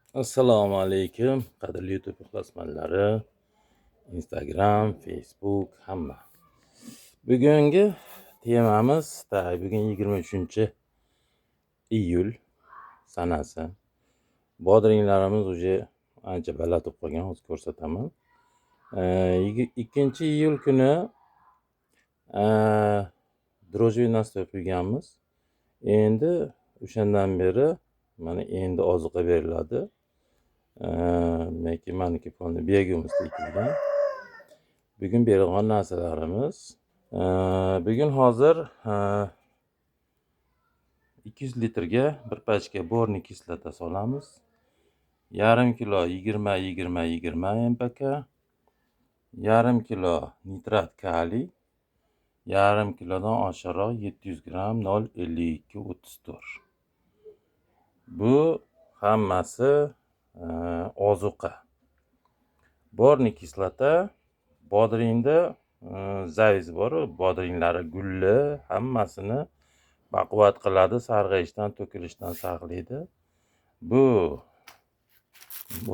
Assalomu alaykum, qadrli YouTube ixlosmandlari, Instagram, Facebook hamma. Bugungi temamiz bugun 23-iyul sanasi. Bodringlarimiz уже ancha baland bo'lib qolgan, hozir ko'rsataman. 2-iyul kuni drojjevый nastoy quyganmiz. Endi o'shandan beri mana endi ozuqa beriladi. Maniki polni begimiz ekilgan. Bugun berilgan narsalarimiz. Bugun hozir 200 litrga bir pachka borniy kislota solamiz. Yarim kilo 20-20-20 MPK, yarim kilo nitrat kaliy, yarim kilodan oshiqroq 700 gram 0,52-34. Bu hammasi ozuqa. Borniy kislota bodringda zaviz bor, bodringlari gulli, hammasini baquvvat qiladi, sarg'ayishdan, to'kilishdan saqlaydi. Bu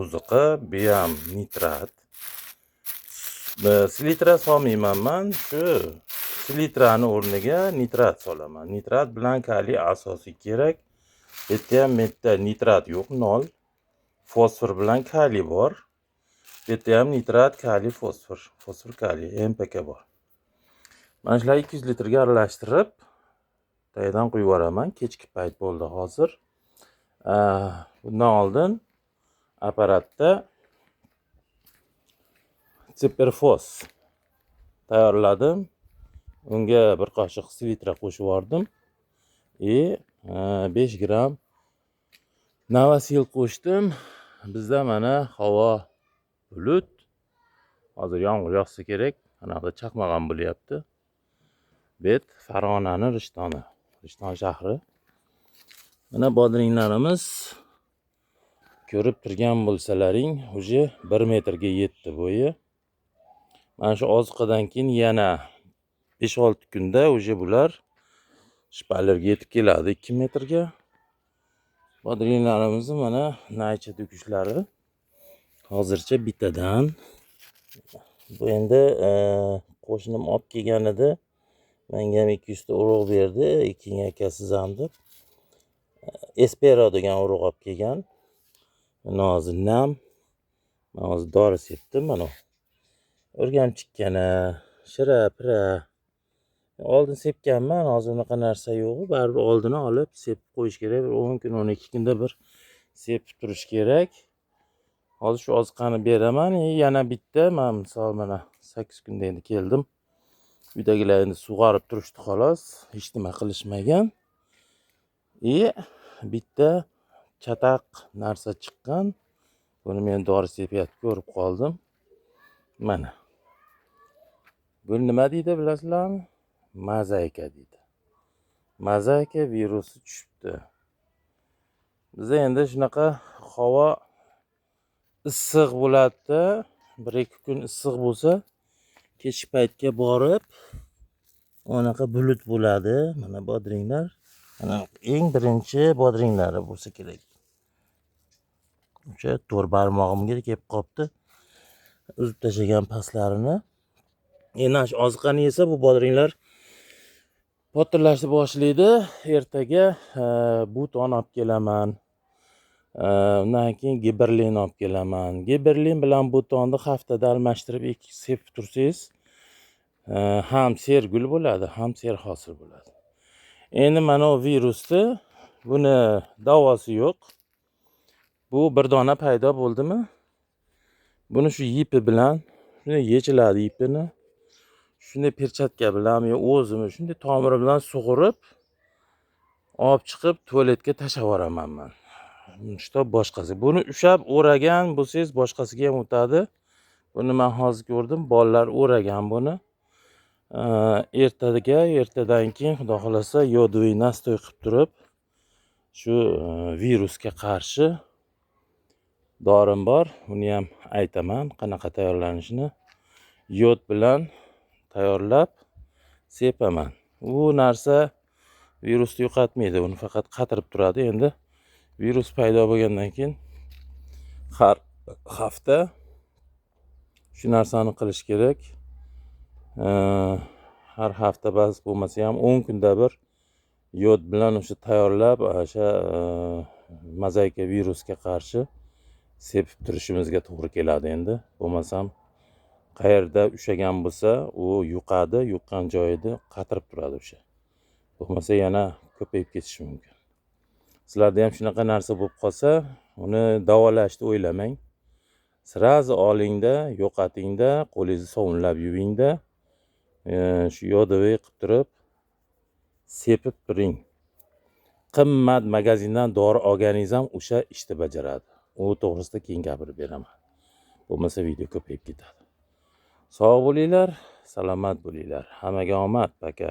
ozuqa, bu ham nitrat. Selitra solmayman men, shu selitrani o'rniga nitrat solaman. Nitrat bilan kaliy asosiy kerak. Bu yerda nitrat yo'q, 0. Fosfor bilan kaliy bor. Bu yerda ham nitrat, kaliy, fosfor, kaliy, MPK bor. Mana shular 200 litrga aralashtirib tagidan quyib yuboraman. Kechki payt bo'ldi hozir. Bundan oldin apparatda Superfos tayyorladim. Unga bir qoshiq selitra qo'shib yubordim. 5 gram Navasil qo'shdim. Bizda mana havo bulut. Hozir yomg'ir yog'sa kerak. Anaqa chaqmagan bo'lyapti. Bet Farg'onaning Rishton shahri. Mana bodringlarimiz ko'rib turgan bo'lsalaring, уже 1 metrga yetdi bo'yi. Mana shu ozuqadan keyin yana 5-6 kunda уже bular shpalerga yetib keladi 2 metrga. Bodringlarimiz mana naycha to'kishlari hozircha bittadan. Bu endi qo'shnim olib kelgan edi. Menga ham 200 ta urug' berdi, ikkinchi akasi ham deb. Espero degan urug' olib kelgan. Mana hozir nam. Mana hozir dori sepdim mana. O'rgamchikkana, shira-pira. Oldin sepganman, hozir unaqa narsa yo'q. Baribir oldini olib sepib qo'yish kerak. 10 kun, 12 kunda bir sepib turish kerak. Hozir shu oziqani beraman. Yana bitta, men misol mana 8 kunda endi keldim. Uydagilar endi sug'orib turishdi xolos, hech nima qilishmagan. Bitta chataq narsa chiqqan. Buni men dori sepayotib ko'rib qoldim. Mana. Bu nima deydi bilasizlarmi? Mozaika deydi. Mozaika virusi tushibdi. Bizda endi shunaqa havo issiq bo'ladi. 1-2 kun issiq bo'lsa, kechki paytga borib onaqa bulut bo'ladi. Mana bodringlar. Mana eng birinchi bodringlari bo'lsa kerak. O'sha 4 barmog'imga kelib qopti. Uzib tashlagan pastlarini. Endi shu oziqani yesa bu bodringlar potirlashni boshlaydi. Ertaga buton olib kelaman. Undan keyin giberlin olib kelaman. Giberlin bilan butonni haftada almashtirib sepib tursangiz, ham sergul bo'ladi, ham serhosil bo'ladi. Endi mana bu virusni, buni davosi yo'q. Bu bir dona paydo bo'ldimi? Buni shu ipi bilan, shunday yechiladi ipini. Shunday perchatka bilan yo o'zim shunday tomiri bilan sug'urib, olib chiqib tualetga tashlab yuboraman men. Shto boshqasi. Buni ushab o'ragan bo'lsangiz, boshqasiga ham o'tadi. Buni men hozir ko'rdim, bolalar o'ragan buni. Ertadan keyin xudo xolasa yodviy nastoy qilib turib, shu virusga qarshi dorim bor. Buni ham aytaman, qanaqa tayyorlanishini. Yod bilan tayyorlab sepaman. Bu narsa virusni yo'qotmaydi, uni faqat qatirib turadi. Endi virus paydo bo'lgandan keyin har hafta shu narsani qilish kerak. Har hafta bas bo'lmasa ham 10 kunda bir yod bilan o'sha tayyorlab o'sha mozaika virusga qarshi sepib turishimizga to'g'ri keladi endi. Bo'lmasam qayerda ushlagan bo'lsa, u yuqadi, yuqqan joyida qatirib turadi o'sha. Bo'lmasa yana ko'payib ketishi mumkin. Sizlarda ham shunaqa narsa bo'lib qolsa, uni davolashni o'ylamang. Sirazi olingda, yo'qotingda, qo'lingizni sovunlab yuvingda, shu yodavoy qilib turib sepib turing. Qimmat magazindan dori olganingiz ham o'sha ishni bajaradi. U to'g'risida keyin gapirib beraman. Bo'lmasa video ko'payib ketadi. Sog' bo'linglar, salomat bo'linglar. Hammaga omad, paka.